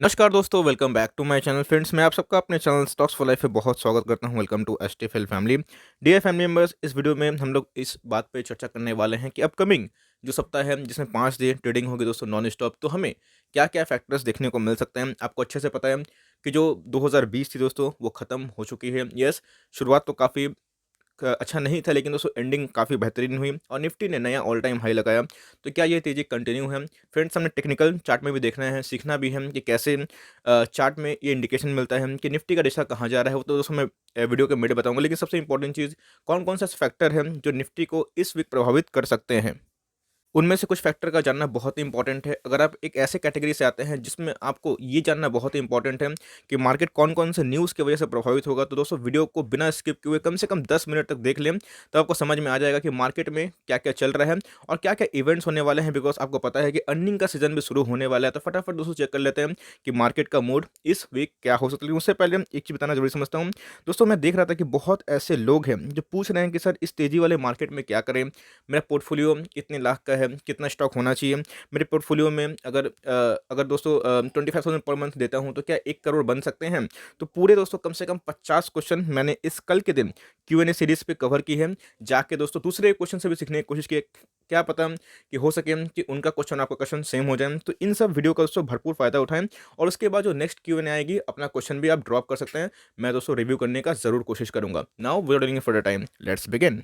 नमस्कार दोस्तों, welcome back to my channel. Friends, मैं आप सबका अपने चैनल स्टॉक्स फॉर लाइफ में बहुत स्वागत करता हूं। Welcome to STFL family. Dear family members, इस वीडियो में हम लोग इस बात पे चर्चा करने वाले हैं कि अपकमिंग जो सप्ताह है जिसमें 5 दिन ट्रेडिंग होगी दोस्तों नॉन स्टॉप, तो हमें क्या क्या फैक्टर्स देखने को मिल सकते हैं। आपको अच्छे से पता है कि जो 2020 थी दोस्तों वो ख़त्म हो चुकी है। यस, शुरुआत तो काफ़ी अच्छा नहीं था, लेकिन दोस्तों एंडिंग काफ़ी बेहतरीन हुई और निफ्टी ने नया ऑल टाइम हाई लगाया। तो क्या ये तेज़ी कंटिन्यू है? फ्रेंड्स, हमने टेक्निकल चार्ट में भी देखना है, सीखना भी है कि कैसे चार्ट में ये इंडिकेशन मिलता है कि निफ्टी का दिशा कहाँ जा रहा है। वो तो दोस्तों मैं वीडियो के मिड बताऊंगा, लेकिन सबसे इंपॉर्टेंट चीज़ कौन कौन सा फैक्टर है जो निफ्टी को इस वीक प्रभावित कर सकते हैं। उनमें से कुछ फैक्टर का जानना बहुत ही इंपॉर्टेंट है। अगर आप एक ऐसे कैटेगरी से आते हैं जिसमें आपको ये जानना बहुत ही इंपॉर्टेंट है कि मार्केट कौन-कौन से न्यूज़ की वजह से प्रभावित होगा, तो दोस्तों वीडियो को बिना स्किप किए हुए कम से कम 10 मिनट तक देख लें, तो आपको समझ में आ जाएगा कि मार्केट में क्या-क्या चल रहा है और क्या-क्या इवेंट्स होने वाले हैं। बिकॉज़ आपको पता है कि अर्निंग का सीज़न भी शुरू होने वाला है, तो फटाफट दोस्तों चेक कर लेते हैं कि मार्केट का मूड इस वीक क्या हो सकता है। लेकिन उससे पहले एक चीज़ बताना ज़रूरी समझता हूँ। दोस्तों, मैं देख रहा था कि बहुत ऐसे लोग हैं जो पूछ रहे हैं कि सर इस तेज़ी वाले मार्केट में क्या करें? मेरा पोर्टफोलियो कितने लाख का है, कितना स्टॉक होना चाहिए? मेरे पोर्टफोलियो में अगर दोस्तों 25,000 पर मंथ देता हूँ तो क्या 1 करोड़ बन सकते हैं? तो पूरे दोस्तों कम से कम 50 क्वेश्चन मैंने इस कल के दिन क्यू-एन-ए सीरीज़ पे कवर की है। जाके दोस्तों दूसरे क्वेश्चन से भी सीखने की कोशिश की है। क्या पता कि हो सके कि उनका क्वेश्चन आपका क्वेश्चन सेम हो जाए। तो इन सब वीडियो का दोस्तों भरपूर फ़ायदा उठाएँ और उसके बाद जो नेक्स्ट क्यू-एन-ए आएगी, अपना क्वेश्चन भी आप ड्रॉप कर सकते हैं। मैं दोस्तों रिव्यू करने का ज़रूर कोशिश करूँगा। Now without any further time, let's begin.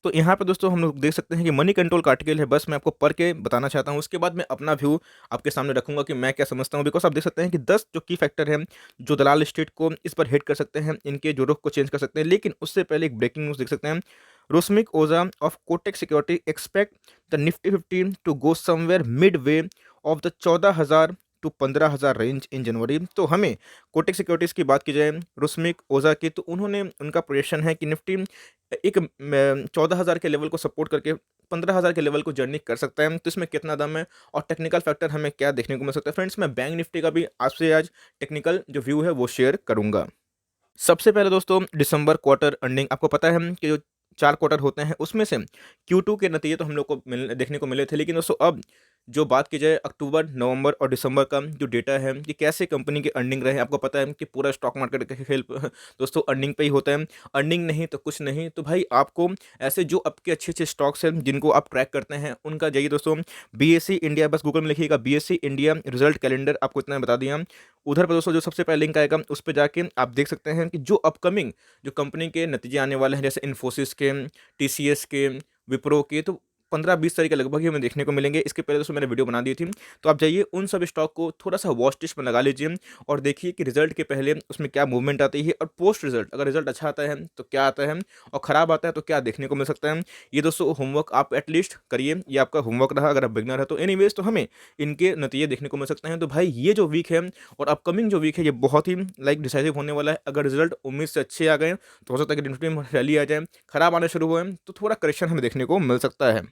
तो यहाँ पे दोस्तों हम लोग देख सकते हैं कि मनी कंट्रोल का आर्टिकल है, बस मैं आपको पढ़ के बताना चाहता हूँ। उसके बाद मैं अपना व्यू आपके सामने रखूँगा कि मैं क्या समझता हूँ। बिकॉज़ आप देख सकते हैं कि 10 जो की फैक्टर हैं, जो दलाल स्टेट को इस पर हिट कर सकते हैं, इनके जो रुख को चेंज कर सकते हैं। लेकिन उससे पहले एक ब्रेकिंग न्यूज़ देख सकते हैं। Rusmik Oza of Kotak security expect the Nifty 50 to go somewhere midway of the 14,000 to 15,000 range in January. तो हमें कोटक सिक्योरिटीज़ की बात की जाए, रोस्मिक ओझा की, तो उन्होंने उनका प्रोजेक्शन है कि निफ्टी एक 14,000 के लेवल को सपोर्ट करके 15,000 के लेवल को जर्नी कर सकता है। तो इसमें कितना दम है और टेक्निकल फैक्टर हमें क्या देखने को मिल सकता है। फ्रेंड्स, मैं बैंक निफ्टी का भी आपसे आज टेक्निकल जो व्यू है वो शेयर करूंगा। सबसे पहले दोस्तों दिसंबर क्वार्टर अर्निंग, आपको पता है कि जो 4 क्वार्टर होते हैं उसमें से Q2 के नतीजे तो हम लोग को देखने को मिले थे। लेकिन दोस्तों अब जो बात की जाए अक्टूबर, नवंबर और दिसंबर का जो डेटा है कि कैसे कंपनी की अर्निंग रहे, आपको पता है कि पूरा स्टॉक मार्केट का खेल दोस्तों अर्निंग पे ही होता है। अर्निंग नहीं तो कुछ नहीं। तो भाई आपको ऐसे जो आपके अच्छे-अच्छे स्टॉक्स हैं जिनको आप ट्रैक करते हैं उनका जाइए दोस्तों बीएसई इंडिया, बस गूगल में लिखिएगा बीएसई इंडिया रिजल्ट कैलेंडर, आपको इतना बता दिया। उधर पर दोस्तों जो सबसे पहले लिंक आएगा उस पे जाके आप देख सकते हैं कि जो अपकमिंग जो कंपनी के नतीजे आने वाले हैं, जैसे इन्फोसिस के, टीसीएस के, विप्रो के, तो 15-20 तारीख के लगभग ही हमें देखने को मिलेंगे। इसके पहले दोस्तों मैंने वीडियो बना दी थी, तो आप जाइए उन सब स्टॉक को थोड़ा-सा वॉच लिस्ट में लगा लीजिए और देखिए कि रिजल्ट के पहले उसमें क्या मूवमेंट आती है और पोस्ट रिजल्ट अगर रिजल्ट अच्छा आता है तो क्या आता है और खराब आता है तो क्या देखने को मिल सकता है। ये दोस्तों होमवर्क आप एटलीस्ट करिए, ये आपका होमवर्क रहा अगर आप बिगिनर है तो। एनीवेज़ तो हमें इनके नतीजे देखने को मिल सकते हैं। तो भाई ये जो वीक है और अपकमिंग जो वीक है ये बहुत ही डिसाइसिव होने वाला है। अगर रिजल्ट उम्मीद से अच्छे आ गए तो हो सकता है कि निफ्टी में रैली आ जाए, खराब आने शुरू हुए तो थोड़ा करेक्शन हमें देखने को मिल सकता है।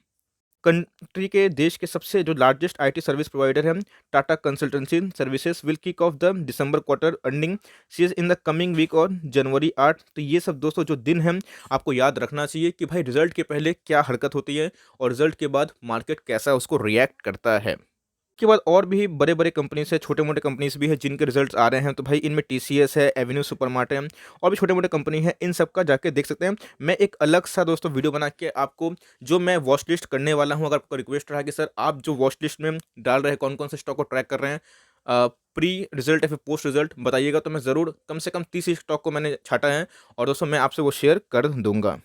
कंट्री के देश के सबसे जो लार्जेस्ट आईटी सर्विस प्रोवाइडर है Tata Consultancy Services will kick off the December quarter earning season in the coming week और जनवरी 8। तो ये सब दोस्तों जो दिन है आपको याद रखना चाहिए कि भाई रिजल्ट के पहले क्या हरकत होती है और रिजल्ट के बाद मार्केट कैसा उसको रिएक्ट करता है। के बाद और भी बड़े-बड़े कंपनीज़ है, छोटे-मोटे कंपनीज़ भी है जिनके रिज़ल्ट्स आ रहे हैं। तो भाई इनमें टीसीएस है, एवेन्यू सुपरमार्ट है और भी छोटे-मोटे कंपनी है, इन सब का जाके देख सकते हैं। मैं एक अलग-सा दोस्तों वीडियो बना के आपको जो मैं वॉच लिस्ट करने वाला हूँ, अगर आपका रिक्वेस्ट रहा कि सर आप जो वॉच लिस्ट में डाल रहे हैं, कौन-कौन से स्टॉक को ट्रैक कर रहे हैं प्री रिज़ल्ट या फिर पोस्ट रिज़ल्ट बताइएगा, तो मैं ज़रूर कम से कम 30 स्टॉक को मैंने छाँटा है और दोस्तों मैं आपसे वो शेयर कर दूँगा।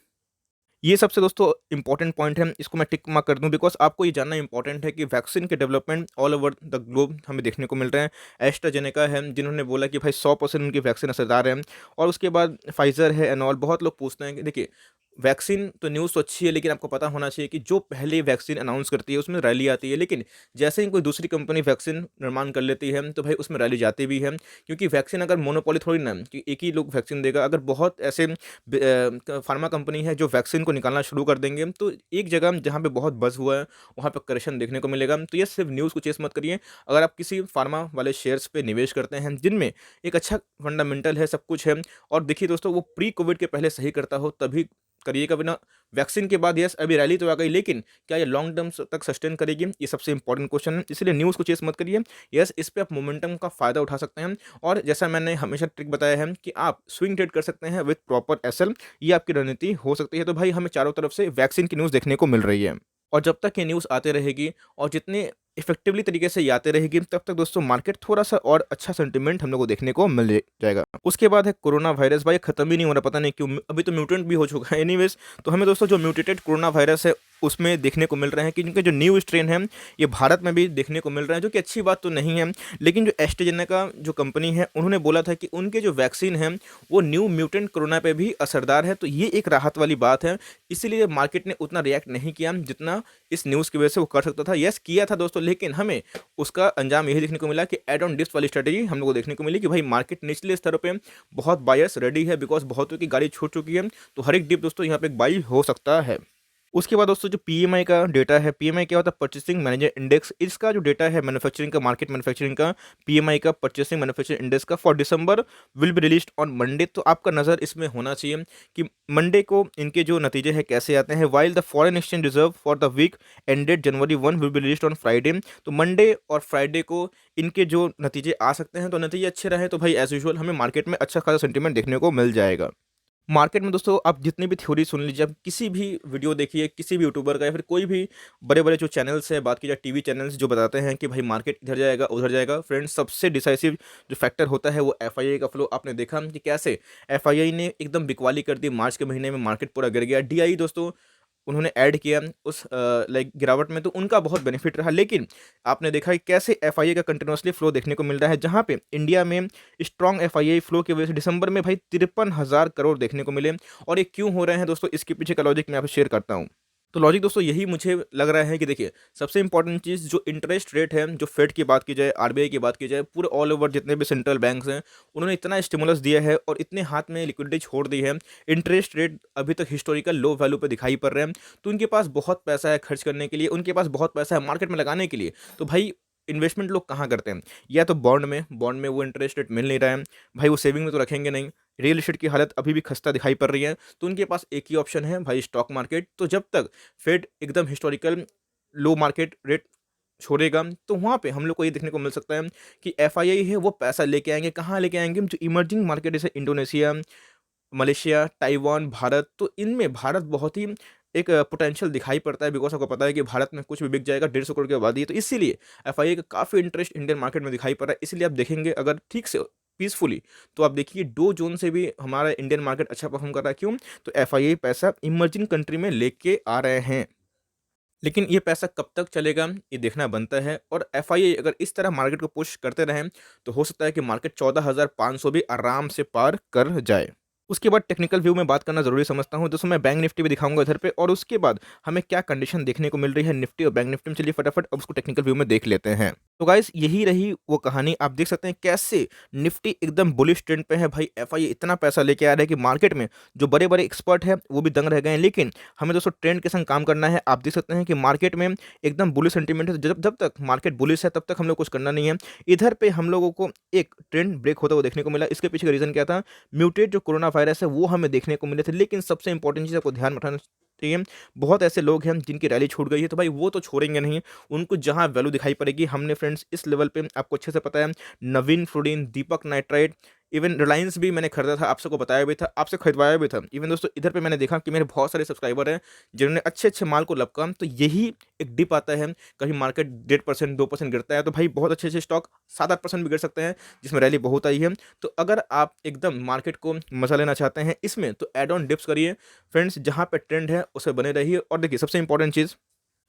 ये सबसे दोस्तों इंपॉर्टेंट पॉइंट है, इसको मैं टिक मार्क कर दूं बिकॉज आपको ये जानना इंपॉर्टेंट है कि वैक्सीन के development all over the globe हमें देखने को मिल रहे हैं। एस्ट्राजेनेका है जिन्होंने बोला कि भाई 100% उनकी वैक्सीन असरदार है और उसके बाद फाइजर है एंड ऑल। बहुत लोग पूछते हैं कि देखिए वैक्सीन तो न्यूज़ तो अच्छी है, लेकिन आपको पता होना चाहिए कि जो पहले वैक्सीन अनाउंस करती है उसमें रैली आती है, लेकिन जैसे ही कोई दूसरी कंपनी वैक्सीन निर्माण कर लेती है तो भाई उसमें रैली जाती भी है। क्योंकि वैक्सीन अगर मोनोपोली थोड़ी ना है कि एक ही लोग वैक्सीन देगा। अगर बहुत ऐसे फार्मा कंपनी है जो वैक्सीन को निकालना शुरू कर देंगे तो एक जगह जहाँ पे बहुत बज़ हुआ है वहाँ पे करेक्शन देखने को मिलेगा। तो ये सिर्फ न्यूज़ को चेस मत करिए। अगर आप किसी फार्मा वाले शेयर्स पे निवेश करते हैं जिनमें एक अच्छा फंडामेंटल है, सब कुछ है और देखिए दोस्तों वो प्री कोविड के पहले सही करता हो तभी करिएगा बिना वैक्सीन के बाद। यस, अभी रैली तो आ गई, लेकिन क्या ये लॉन्ग टर्म तक सस्टेन करेगी, ये सबसे इंपॉर्टेंट क्वेश्चन है। इसलिए न्यूज़ को चेस मत करिए। यस, इस पे आप मोमेंटम का फ़ायदा उठा सकते हैं, और जैसा मैंने हमेशा ट्रिक बताया है कि आप स्विंग ट्रेड कर सकते हैं विथ प्रॉपर एसएल, ये आपकी रणनीति हो सकती है। तो भाई हमें चारों तरफ से वैक्सीन की न्यूज़ देखने को मिल रही है, और जब तक ये न्यूज़ आते रहेगी और जितने इफेक्टिवली तरीके से ये आते रहेगी, तब तक दोस्तों मार्केट थोड़ा-सा और अच्छा सेंटिमेंट हम लोग को देखने को मिल जाएगा। उसके बाद है कोरोना वायरस। भाई खत्म ही नहीं हो रहा, पता नहीं क्यों, अभी तो म्यूटेंट भी हो चुका है। एनीवेज़, तो हमें दोस्तों जो म्यूटेटेड कोरोना वायरस है उसमें देखने को मिल रहे हैं कि इनके जो न्यू स्ट्रेन है ये भारत में भी देखने को मिल रहे हैं, जो कि अच्छी बात तो नहीं है। लेकिन जो एस्ट्राजेनेका जो कंपनी है, उन्होंने बोला था कि उनके जो वैक्सीन है वो न्यू म्यूटेंट कोरोना पे भी असरदार है, तो ये एक राहत वाली बात है। इसीलिए मार्केट ने उतना रिएक्ट नहीं किया जितना इस न्यूज़ की वजह से वो कर सकता था। यस, किया था दोस्तों, लेकिन हमें उसका अंजाम यही देखने को मिला कि एड ऑन डिप्स वाली स्ट्रेटेजी हम लोग को देखने को मिली कि भाई मार्केट निचले स्तरों पे बहुत बायर्स रेडी है, बिकॉज बहुतों की गाड़ी छूट चुकी है, तो हर एक डिप दोस्तों यहाँ पे एक बाई हो सकता है। उसके बाद दोस्तों जो पीएमआई का डेटा है, पीएमआई क्या होता है, परचेसिंग मैनेजर इंडेक्स, इसका जो डेटा है मैन्युफैक्चरिंग का, मार्केट मैन्युफैक्चरिंग का, पीएमआई का परचेसिंग मैन्युफैक्चरिंग इंडेक्स का for December will be released on Monday. तो आपका नज़र इसमें होना चाहिए कि मंडे को इनके जो नतीजे हैं कैसे आते हैं। While the foreign exchange reserve for the week ended January 1 will be released on Friday. तो मंडे और फ्राइडे को इनके जो नतीजे आ सकते हैं, तो नतीजे अच्छे रहे तो भाई एज यूजुअल हमें मार्केट में अच्छा खासा सेंटीमेंट देखने को मिल जाएगा। मार्केट में दोस्तों आप जितनी भी थ्योरी सुन लीजिए, आप किसी भी वीडियो देखिए, किसी भी यूट्यूबर का या फिर कोई भी बड़े-बड़े जो चैनल्स हैं, बात की जाए टीवी चैनल्स जो बताते हैं कि भाई मार्केट इधर जाएगा, उधर जाएगा। फ्रेंड्स, सबसे डिसाइसिव जो फैक्टर होता है वो एफआईआई का फ्लो। आपने देखा कि कैसे एफआईआई ने एकदम बिकवाली कर दी, मार्च के महीने में मार्केट पूरा गिर गया। डीआई दोस्तों उन्होंने ऐड किया उस लाइक गिरावट में, तो उनका बहुत बेनिफिट रहा। लेकिन आपने देखा कि कैसे एफआईआई का कंटिन्यूअसली फ्लो देखने को मिल रहा है, जहां पे इंडिया में स्ट्रॉन्ग एफआईआई फ्लो की वजह से दिसंबर में भाई 53,000 करोड़ देखने को मिले। और ये क्यों हो रहे हैं दोस्तों, इसके पीछे का लॉजिक मैं आपसे शेयर करता हूँ। तो लॉजिक दोस्तों यही मुझे लग रहा है कि देखिए, सबसे इंपॉर्टेंट चीज़ जो इंटरेस्ट रेट है, जो फेड की बात की जाए, आरबीआई की बात की जाए, पूरे ऑल ओवर जितने भी सेंट्रल बैंक्स हैं, उन्होंने इतना स्टिमुलस दिया है और इतने हाथ में लिक्विडिटी छोड़ दी है। इंटरेस्ट रेट अभी तक हिस्टोरिकल लो वैल्यू पे दिखाई पड़ रहे हैं, तो उनके पास बहुत पैसा है खर्च करने के लिए, उनके पास बहुत पैसा है मार्केट में लगाने के लिए। तो भाई इन्वेस्टमेंट लोग कहाँ करते हैं, या तो बॉन्ड में वो इंटरेस्ट रेट मिल नहीं रहा है, भाई वो सेविंग में तो रखेंगे नहीं। रियल एस्टेट की हालत अभी भी खस्ता दिखाई पड़ रही है, तो उनके पास एक ही ऑप्शन है भाई, स्टॉक मार्केट। तो जब तक फेड एकदम हिस्टोरिकल लो मार्केट रेट छोड़ेगा, तो वहाँ पे हम लोग को ये देखने को मिल सकता है कि एफआईआई है वो पैसा लेके आएंगे। कहाँ लेके आएंगे, जो इमर्जिंग मार्केट जैसे इंडोनेशिया, मलेशिया, ताइवान, भारत, तो इनमें भारत बहुत ही एक पोटेंशियल दिखाई पड़ता है, बिकॉज आपको पता है कि भारत में कुछ भी बिक जाएगा, 150 करोड़ की आबादी है, तो इसीलिए एफआईआई का काफ़ी इंटरेस्ट इंडियन मार्केट में दिखाई पड़ रहा है। इसलिए आप देखेंगे अगर ठीक से पीसफुली, तो आप देखिए डो जोन से भी हमारा इंडियन मार्केट अच्छा परफॉर्म कर रहा है। क्यों? तो एफआईआई पैसा इमर्जिंग कंट्री में लेके आ रहे हैं। लेकिन ये पैसा कब तक चलेगा, ये देखना बनता है। और एफआईआई अगर इस तरह मार्केट को पुश करते रहें, तो हो सकता है कि मार्केट 14,500 भी आराम से पार कर जाए। उसके बाद टेक्निकल व्यू में बात करना ज़रूरी समझता हूँ, दोस्तों मैं बैंक निफ्टी भी दिखाऊंगा इधर पे, और उसके बाद हमें क्या कंडीशन देखने को मिल रही है निफ्टी और बैंक निफ्टी में। चलिए फटाफट अब उसको टेक्निकल व्यू में देख लेते हैं। तो गाइस यही रही वो कहानी, आप देख सकते हैं कैसे निफ्टी एकदम बुलिश ट्रेंड पे है। भाई एफआईआई इतना पैसा लेके आ रहा है कि मार्केट में जो बड़े बड़े एक्सपर्ट हैं वो भी दंग रह गए हैं। लेकिन हमें दोस्तों ट्रेंड के संग काम करना है। आप देख सकते हैं कि मार्केट में एकदम बुलिश सेंटीमेंट है, जब जब तक मार्केट बुलिश है तब तक हम लोग कुछ करना नहीं है। इधर पे हम लोगों को एक ट्रेंड ब्रेक होता हुआ देखने को मिला। इसके पीछे का रीज़न क्या था, म्यूटेड जो कोरोना वायरस है वो हमें देखने को मिले थे। लेकिन सबसे इंपॉर्टेंट चीज़ आपको ध्यान में रखना चाहिए, बहुत ऐसे लोग हैं जिनकी रैली छूट गई है, तो भाई वो तो छोड़ेंगे नहीं, उनको जहां वैल्यू दिखाई पड़ेगी। हमने फ्रेंड्स इस लेवल पे आपको अच्छे से पता है, नवीन फ्लोरिन, दीपक नाइट्राइट, इवन रिलायंस भी मैंने खरीदा था, आप सबको बताया भी था, आपसे खरीदवाया भी था। इवन दोस्तों इधर पे मैंने देखा कि मेरे बहुत सारे सब्सक्राइबर हैं जिन्होंने अच्छे अच्छे माल को लपका। तो यही एक डिप आता है, कहीं मार्केट 1.5% 2% गिरता है, तो भाई बहुत अच्छे अच्छे स्टॉक 7-8% भी गिर सकते हैं, जिसमें रैली बहुत आई है। तो अगर आप एकदम मार्केट को मजा लेना चाहते हैं इसमें, तो एड ऑन डिप्स करिए फ्रेंड्स, जहाँ पे ट्रेंड है उसे बने रहिए। और देखिए सबसे इंपॉर्टेंट चीज़,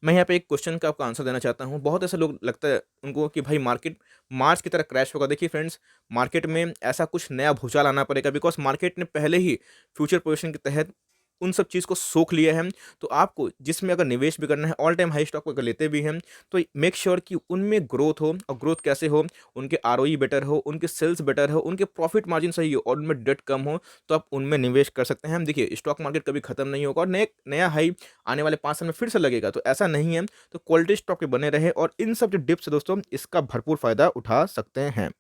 मैं यहाँ पे एक क्वेश्चन का आपको आंसर देना चाहता हूँ। बहुत ऐसे लोग लगता है उनको कि भाई मार्केट मार्च की तरह क्रैश होगा। देखिए फ्रेंड्स, मार्केट में ऐसा कुछ नया भूचाल आना पड़ेगा, बिकॉज मार्केट ने पहले ही फ्यूचर पोजीशन के तहत उन सब चीज़ को सोख लिया है। तो आपको जिसमें अगर निवेश भी करना है, ऑल टाइम हाई स्टॉक को अगर लेते भी हैं, तो मेक श्योर कि उनमें ग्रोथ हो। और ग्रोथ कैसे हो, उनके आरओई बेटर हो, उनके सेल्स बेटर हो, उनके प्रॉफिट मार्जिन सही हो और उनमें डेट कम हो, तो आप उनमें निवेश कर सकते हैं। देखिए स्टॉक मार्केट कभी खत्म नहीं होगा, और नए नया हाई आने वाले 5 साल में फिर से लगेगा, तो ऐसा नहीं है। तो क्वालिटी स्टॉक पे बने रहे और इन सब जो डिप्स है दोस्तों, इसका भरपूर फायदा उठा सकते हैं।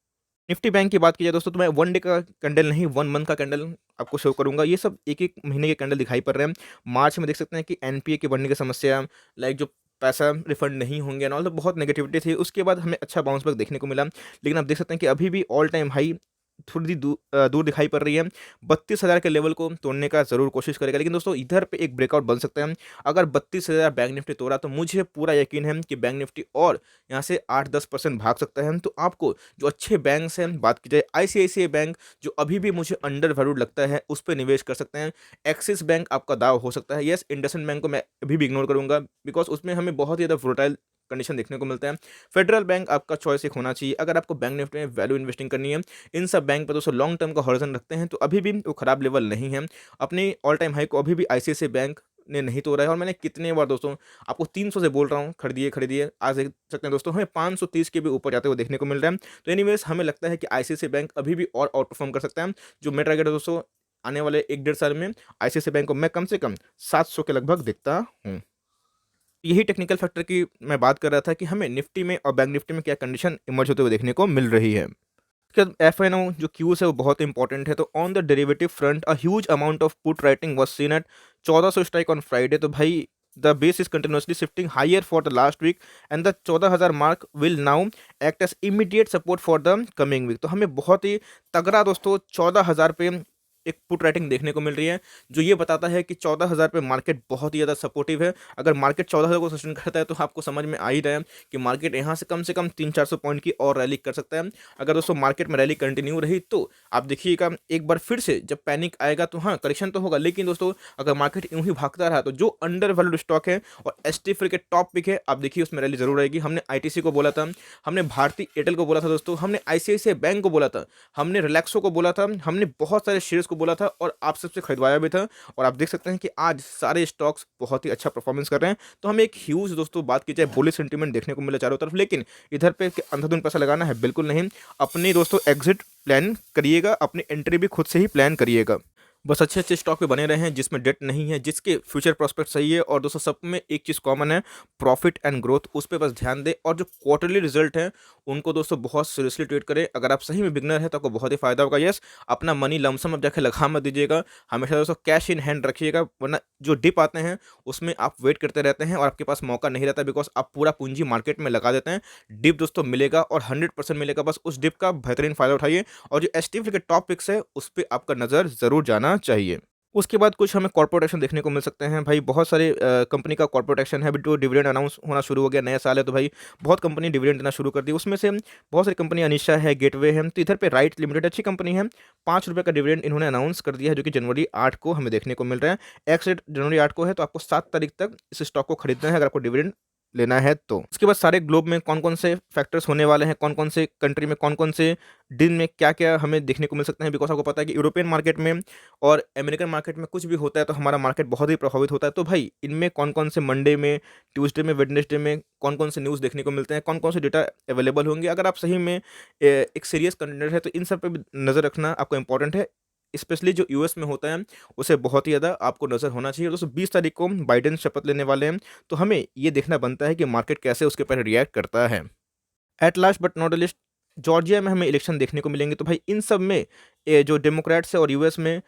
निफ्टी बैंक की बात की जाए दोस्तों, तो मैं 1 डे का कैंडल नहीं, 1 मंथ का कैंडल आपको शो करूँगा। ये सब 1-1 महीने के कैंडल दिखाई पड़ रहे हैं। मार्च में देख सकते हैं कि एनपीए के बढ़ने की समस्या, लाइक जो पैसा रिफंड नहीं होंगे एंड ऑल, तो बहुत नेगेटिविटी थी। उसके बाद हमें अच्छा बाउंस बैक देखने को मिला। लेकिन आप देख सकते हैं कि अभी भी ऑल टाइम हाई थोड़ी दूर दिखाई पड़ रही है। 32,000 के लेवल को तोड़ने का ज़रूर कोशिश करेगा। लेकिन दोस्तों इधर पे एक ब्रेकआउट बन सकता है। अगर 32,000 बैंक निफ्टी तोड़ा तो मुझे पूरा यकीन है कि बैंक निफ्टी और यहाँ से 8-10% भाग सकता है। तो आपको जो अच्छे बैंक्स हैं, बात की जाए आईसीआईसीआई बैंक, जो अभी भी मुझे अंडर वैल्यूड लगता है, उस पे निवेश कर सकते हैं। एक्सिस बैंक आपका दाव हो सकता है। येस, इंडसइंड बैंक को मैं अभी भी इग्नोर करूँगा, बिकॉज़ उसमें हमें बहुत ही ज़्यादा वोलेटाइल कंडीशन देखने को मिलता है। फेडरल बैंक आपका चॉइस एक होना चाहिए अगर आपको बैंक निफ्टी में वैल्यू इन्वेस्टिंग करनी है। इन सब बैंक पे दोस्तों लॉन्ग टर्म का हॉरिजन रखते हैं, तो अभी भी वो खराब लेवल नहीं है। अपने ऑल टाइम हाई को अभी भी आईसीआईसीआई बैंक ने नहीं तोड़ा है। और मैंने कितने बार दोस्तों आपको 300 से बोल रहा हूँ, खरीदिए खरीदिए। आज देख सकते हैं दोस्तों, हमें 530 के भी ऊपर जाते हुए देखने को मिल रहा है। तो एनीवेज हमें लगता है कि आईसीआईसीआई बैंक अभी भी और आउट परफॉर्म कर सकता है। जो मेरा टारगेट है दोस्तों, आने वाले 1-1.5 साल में आईसीआईसीआई बैंक को मैं कम से कम 700 के लगभग देखता हूँ। यही टेक्निकल फैक्टर की मैं बात कर रहा था कि हमें निफ्टी में और बैंक निफ्टी में क्या कंडीशन इमर्ज होते हुए देखने को मिल रही है। एफएनओ जो क्यूज है वो बहुत इंपॉर्टेंट है। तो on the derivative front a huge amount of put writing was seen at 1400 strike on Friday. तो भाई the base is continuously shifting higher for the last week and the 14,000 mark will now act as immediate support for the coming week. तो हमें बहुत ही तगड़ा दोस्तों 14,000 पे एक put writing देखने को मिल रही है, जो ये बताता है कि 14,000 पे मार्केट बहुत ही ज़्यादा सपोर्टिव है। अगर मार्केट 14,000 को सस्टेन करता है तो आपको समझ में आ ही रहा है कि मार्केट यहाँ से कम 300-400 पॉइंट की और रैली कर सकता है। अगर दोस्तों मार्केट में रैली कंटिन्यू रही तो आप देखिएगा एक बार फिर से जब पैनिक आएगा तो हाँ करेक्शन तो होगा। लेकिन दोस्तों अगर मार्केट यूं ही भागता रहा तो जो अंडर वैल्यूड स्टॉक है और एसटी फ्री के टॉप पिक है, आप देखिए उसमें रैली जरूर आएगी। हमने आईटीसी को बोला था, हमने भारती एयरटेल को बोला था दोस्तों, हमने आईसीआईसीआई बैंक को बोला था, हमने रिलैक्सो को बोला था, हमने बहुत सारे शेयर्स को बोला था और आप सबसे खरीदवाया भी था। और आप देख सकते हैं कि आज सारे स्टॉक्स बहुत ही अच्छा परफॉर्मेंस कर रहे हैं। तो हमें एक ह्यूज दोस्तों बात की जाए बुलिश सेंटीमेंट देखने को मिला चारों तरफ। लेकिन इधर पे अंधाधुंध पैसा लगाना है बिल्कुल नहीं। अपनी दोस्तों एग्जिट प्लान करिएगा, अपनी एंट्री भी खुद से ही प्लान करिएगा। बस अच्छे अच्छे स्टॉक पे बने रहे हैं जिसमें डेट नहीं है, जिसके फ्यूचर प्रोस्पेक्ट सही है। और दोस्तों सब में एक चीज़ कॉमन है, प्रॉफिट एंड ग्रोथ, उस पर बस ध्यान दें। और जो क्वार्टरली रिजल्ट है उनको दोस्तों बहुत सीरियसली ट्रीट करें। अगर आप सही में बिगनर है तो आपको बहुत ही फायदा होगा। यस, अपना मनी लमसम अब जाके लगा मत दीजिएगा, हमेशा दोस्तों कैश इन हैंड रखिएगा, वरना जो डिप आते हैं उसमें आप वेट करते रहते हैं और आपके पास मौका नहीं रहता, बिकॉज आप पूरा पूंजी मार्केट में लगा देते हैं। डिप दोस्तों मिलेगा और 100% मिलेगा, बस उस डिप का बेहतरीन फायदा उठाइए। और जो एस के टॉप पिक्स है उस पर आपका नज़र ज़रूर जाना चाहिए। उसके बाद कुछ हमें कॉर्पोरेट एक्शन देखने को मिल सकते हैं। भाई बहुत सारे कंपनी का कॉर्पोरेट एक्शन है, अभी तो डिविडेंड अनाउंस होना शुरू हो गया, नया साल है तो भाई बहुत कंपनी डिविडेंड देना शुरू कर दी। उसमें से बहुत सारी कंपनी अनिशा है, गेटवे है। तो इधर पे राइट लिमिटेड अच्छी कंपनी है, ₹5 का डिविडेंड इन्होंने अनाउंस कर दिया है, जो कि जनवरी 8 को हमें देखने को मिल रहा है। एक्स डेट जनवरी 8 को है, तो आपको 7 तारीख तक इस स्टॉक को खरीदना है अगर आपको डिविडेंड लेना है तो। उसके बाद सारे ग्लोब में कौन कौन से फैक्टर्स होने वाले हैं, कौन कौन से कंट्री में कौन कौन से दिन में क्या क्या हमें देखने को मिल सकते हैं, बिकॉज आपको पता है कि यूरोपियन मार्केट में और अमेरिकन मार्केट में कुछ भी होता है तो हमारा मार्केट बहुत ही प्रभावित होता है। तो भाई इनमें कौन कौन से मंडे में, ट्यूसडे में, वेडनेसडे में कौन कौन से न्यूज़ देखने को मिलते हैं, कौन कौन से डेटा अवेलेबल होंगे। अगर आप सही में एक सीरियस कंटेंडर है तो इन सब पे भी नज़र रखना आपको इंपॉर्टेंट है। स्पेशली जो यूएस में होता है उसे बहुत ही ज़्यादा आपको नज़र होना चाहिए। दोस्तों 20 तारीख को बाइडेन शपथ लेने वाले हैं, तो हमें ये देखना बनता है कि मार्केट कैसे उसके ऊपर रिएक्ट करता है। At last but not list, Georgia में हमें इलेक्शन देखने को मिलेंगे। तो भाई इन सब में जो डेमोक्रेट्स है और यूएस में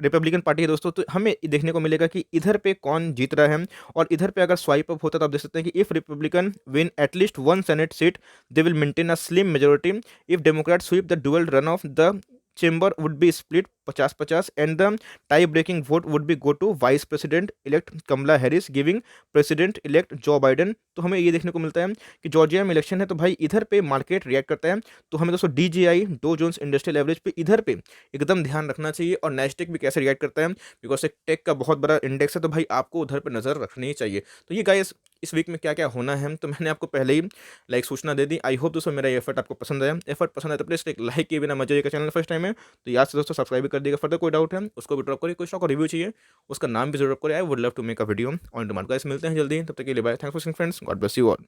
रिपब्लिकन पार्टी है दोस्तों, तो हमें देखने को मिलेगा कि इधर पे कौन जीत रहा है। और इधर पे अगर स्वाइप अप होता है तो आप देख सकते हैं कि if Republican win at least 1 senate seat they will maintain a slim majority. If Democrat sweep the dual run of the chamber would be split 50-50 and the tie breaking vote would be go to vice president elect Kamala Harris giving president elect Joe Biden। तो हमें ये देखने को मिलता है कि Georgia में election है तो भाई इधर पे मार्केट रिएक्ट करता है। तो हमें दोस्तों DJI Dow Jones industrial average पे इधर पे एकदम ध्यान रखना चाहिए। और नेस्टेक भी कैसे रिएक्ट करता है, बिकॉज एक टेक का बहुत बड़ा इंडेक्स है, तो भाई आपको उधर पे नज़र रखनी ही चाहिए। तो ये गाइस इस वीक में क्या क्या होना है तो मैंने आपको पहले ही लाइक सूचना दे दी। आई होप दोस्तों मेरा एफर्ट आपको पसंद आया। एफर्ट पसंद आया तो प्लीज़ एक लाइक किए बिना मत जाइएगा, चैनल फर्स्ट टाइम है तो याद से दोस्तों सब्सक्राइब कर दिएगा। फर्दर कोई डाउट है उसको भी ड्रॉप करिए, कोई स्टॉक का रिव्यू चाहिए उसका नाम भी जरूर ड्रॉप करिए। I would love to make a video on demand. Guys मिलते हैं जल्दी, तब तक के लिए bye. Thanks for watching friends, God bless you all.